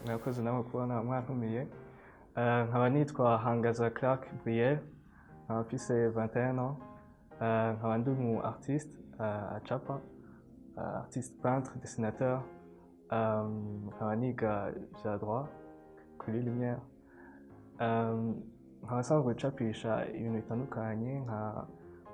mwakoze namwe kubona mwantumiye. Nkaba nitwa Hangaza Clark Briel, nkaba mfise 21 ans, nkaba ndi umu artiste acapa, artiste peintre, dessinateur, nkaba niga vya droit kuri Lumière. Nkaba nsanzwe ncapisha ibintu bitandukanye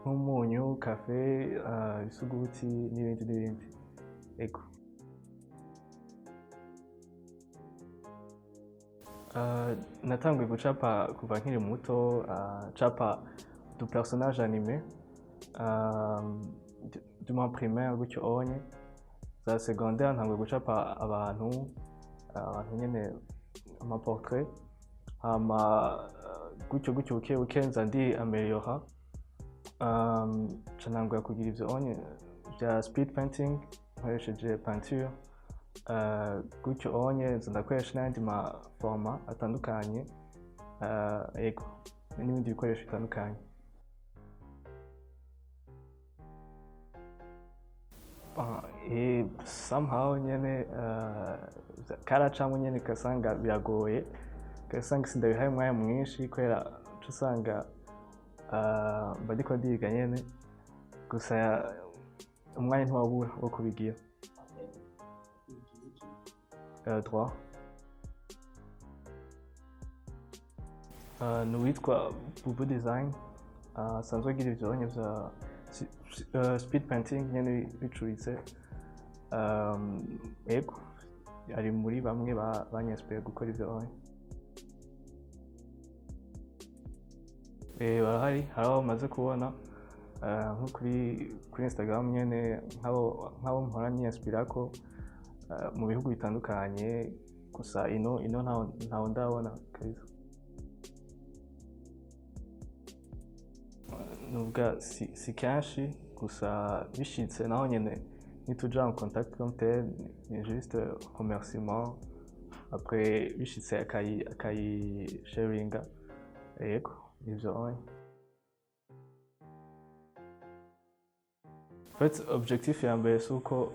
nk'umunyu, café, ibisuguti n'ibindi. Ego. Natanguye gucapa kuva nkiri muto, capa du personnage animé, du moins primaire gutyo onye. Za secondaire ntanguye gucapa abantu nyene ama portrait, hama gutyo buke nza ndi ameliora, ca ntanguye kugira ivyo onye vya speed painting nkoresheje peinture, gutyo onye nza ndakoresha n'ayandi ma format atandukanye, ego n'ibindi bikoresho bitandukanye. Somehow nyene karacamwe nyene kasanga biragoye, kasanga sindabihaye umwanya mwinshi kubera usanga mba ndiko ndiga nyene, gusa umwanya ntiwabura wo kubigira. Droit. N'uwitwa Bubu Design, asanzwe agira ivyo onye vya speed painting nyene bicuritse. Ego ari muri bamwe banyesipeye gukora ivyo onye. Barahari, hari abo maze kubona nko kuri Instagram nyene, nk'abo mpora niyinspirako mu bihugu bitandukanye, gusa ino ntawo ndabona kabisa. Nubwa si kenshi, gusa bishitse naho nyene nituja en contact comme tel, ni juste remerciement, après bishitse akayi sharinga. Ego ivyo onye. En fait, objectif ya mbere suko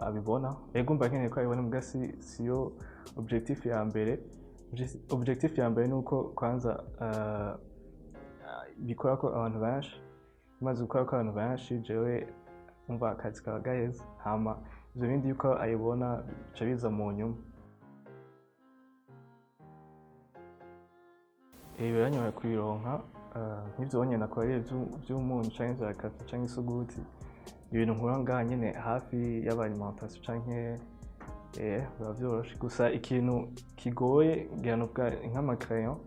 abibona. Ego mba nkeneye ko abibona, mbwa siyo objectif ya mbere. Objectif ya mbere nuko kwanza bikora ko abantu benshi, maze gukora ko abantu benshi jewe umva akazi kaba gaheze, hama ivyo bindi yuko ayibona bica biza mu nyuma. Biranyoye kubironka, nk'ivyo onye nakoreye vy'umunyu canke vya café canke isuguti, ibintu nkura ngaha nyene hafi y'abalimentation canke biba vyoroshe. Gusa ikintu kigoye ngira novuga nk'amacrayon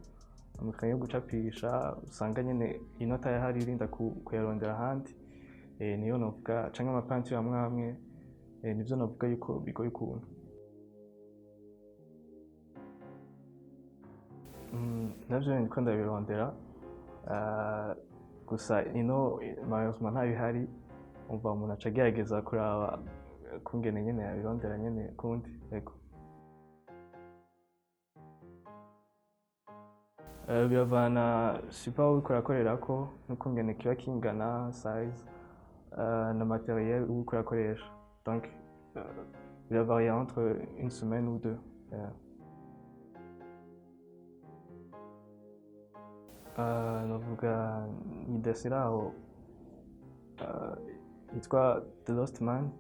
yo gucapisha, usanga nyene inota yahari irinda kuyarondera ahandi, niyo novuga, canke amapeinture amwe nivyo novuga yuko bigoye ukuntu. Navyo ndiko ndabirondera, gusa ino malheureusement ntabihari, umva umuntu aca agerageza kuraba kungene nyene yabirondera nyene kundi. Ego. Biravana sipa uriko urakorerako n'ukungene kiba kingana size, na materiel uriko urakoresha. Donc biravarie entre une semaine ou deux. Novuga ni dessin aho yitwa The Lost Man,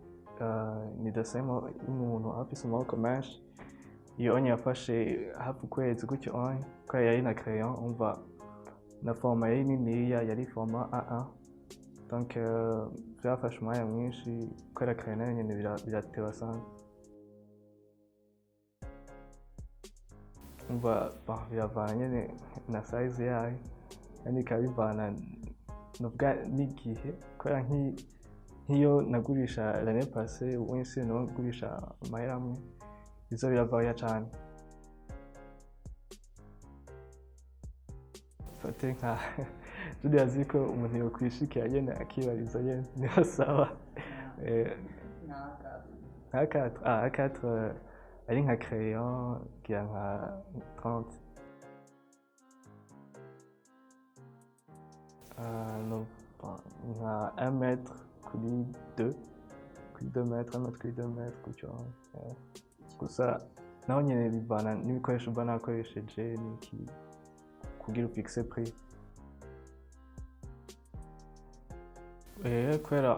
ni dessin y'umuntu afise amaboko menshi. Iyo onye yafashe hafi ukwezi gutyo onye, ko yari na crayon, umva na forma yari niniya, yari forma A1. Donc vyafashe umwanya mwinshi, kubera crayon nayo nyene birateba sana. Umva biravana nyene na size yayo, kandi bikaba bivana novuga n'igihe, kubera nk'iyo nagurisha l'année passée, ubu nyene sinogurisha amahera amwe, izo biravaya cane. Fate nka turiya ziko umuntu yokwishikira nyene akibariza nyene niho sawa. A4 ari nka crayon gira nka 30. Nka 1 mètre kuri 2 mètres, 1 mètre kuri 2 mètres gutyo. Gusa naho nyene bivana n'ibikoresho mba nakoresheje n'iki kugira ufixe prix. Kubera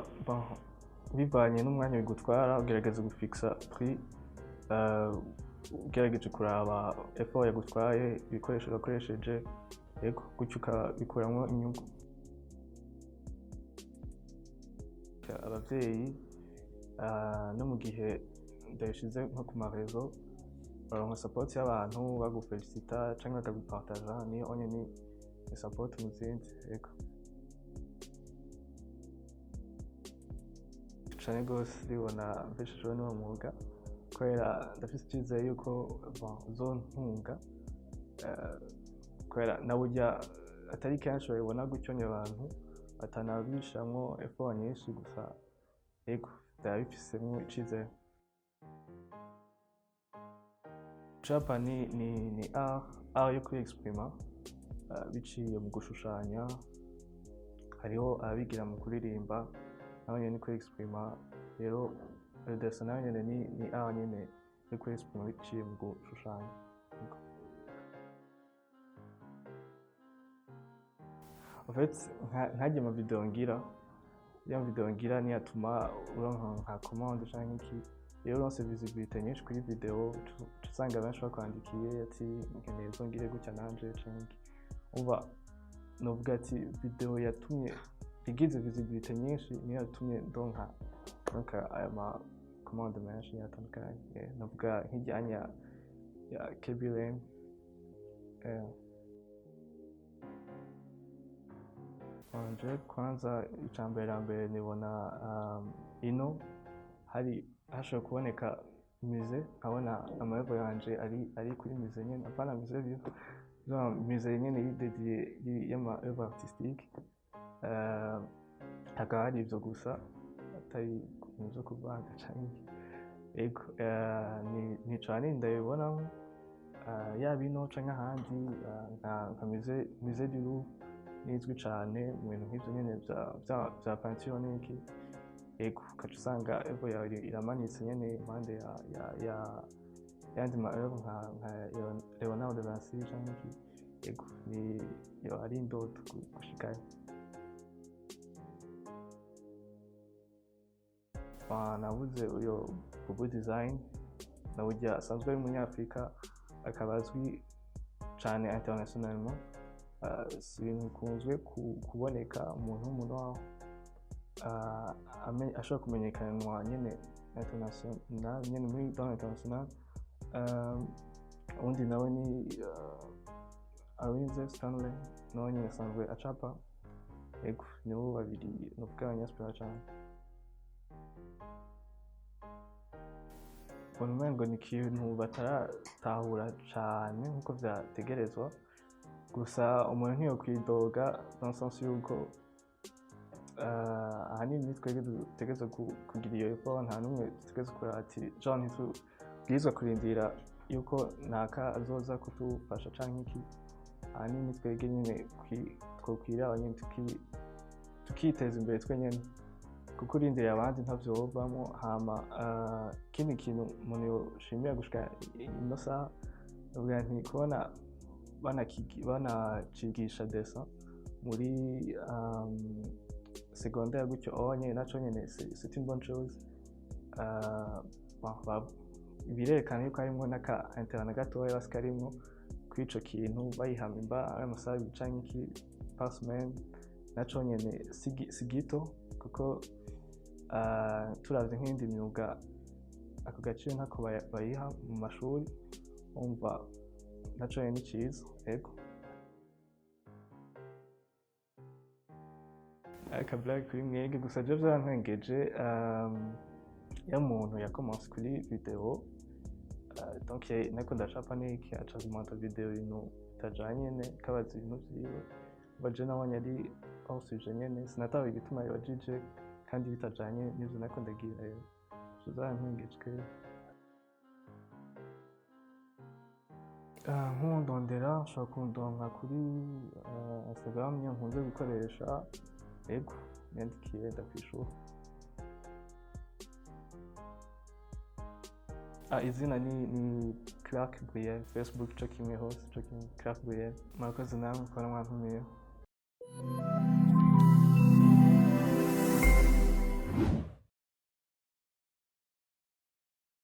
bivanye n'umwanya bigutwara ugerageza gufixa prix ugerageje kuraba effort yagutwaye ibikoresho wakoresheje yego gutyo ukabikuramwo inyungu. Abavyeyi no mu gihe ndabishize nko ku marezo baronka support y'abantu bagufelicita canke bakagupartaja niyo onyene ni support mu zindi yego cane gose ribona mbeshejeho n'uwo mwuga kubera ndafise icizere yuko uzontunga kubera nawe urya atari kenshi babibona gutyo abantu batanabishamwo effort nyinshi gusa yego ndabifisemwo icizere. Gucapa ni art yo kwiexprima biciye mu gushushanya, hariho abigira mu kuririmba naho nyene ni kwiexprima, rero dessin nayo nyene ni art nyene yo kwiexprima biciye mu gushushanya. En fait ntajya mu video ngira ya video ngira niyatuma uronka nka commande canke iki, rero uronse visibilité nyinshi kuri video usanga benshi bakwandikiye ati nkeneye uzongire gutya nanje canke uba novuga ati video yatumye igize visibilité nyinshi niyo yatumye ndonka aya ma commande menshi yatandukanye, novuga nk'ijyanya ya KBLM. Nje kwanza icambere nibona ino hari hashobora kuboneka musée, nkabona amarevo yanje ari kuri musée nyene, apana musée vieux, genre musée nyene yidediye y'ama œuvre artistique, hakaba hari ivyo gusa atari ivyo kuvanga canke ego ni cane ndabibonamwo yaba ino canke ahandi nka musée du Louvre nizwi cane mu bintu nk'ivyo nyene vya peinture n'iki ego ukaca usanga evo yawe iramanitse nyene impande yandi ma œuvre nka Leonardo da Vinci canke iki ego ni ari indoto gushikayo. Nabuze uyo Bobo Design nawe urya asanzwe ari umunyafrika akaba azwi cane internationalement, si ibintu bikunzwe kuboneka umuntu w'umuntu ashobora kumenyekanwa nyene international nyene muri dans international. Undi nawe ni Arinze Stanley nawe nyene asanzwe acapa ego nibo babiri novuga abanyaspera cane. Mbona umengo ni ikintu bataratahura cane nkuko vyategerezwa, gusa umuntu ntiyokwidoga dans le sens yuko ahanini twebwe dutegerezwa kugira iyo effort, nta n'umwe dutegerezwa kuraba ati genre ntitubwirizwa kurindira yuko naka azoza kudufasha canke iki, ahanini twebwe nyene twokwiraba nyene tukiteza imbere twe nyene kuko urindiriye abandi ntavyovamwo. Hama ikindi kintu umuntu yoshimira gushika ino saha novuga nti kubona banacigisha dessin muri secondaire gutyo onye naco nyene c'est une bonne chose. Birerekana yuko harimwo n'aka interana gatoya basi karimwo kw'ico kintu bayihamba amasaha abiri canke iki par semaine, naco nyene si gito kuko turavye nk'iyindi myuga ako gaciro ntako bayiha mu mashuri, umva naco nyene ni ciza ego. Akablag kuri mwege gusa je vyarantwengeje iyo umuntu yakomanse kuri video donc nako ndacapa n'iki aca kumanta video ibintu bitajanye nyene kabaza ibintu vyiwe baje nabonye ari aho suje nyene sinatawe igituma yabajije kandi bitajanye n'ivyo nako ndagira rero vyarantwengeje. Nkundondera ushobora kundonka kuri Instagram niyo nkunze gukoresha ego yandikiye ndakwishura. izina ni Clark Briel, Facebook co kimwe hose co kimwe Clark Briel. Murakoze namwe kubona mwantumiyeho.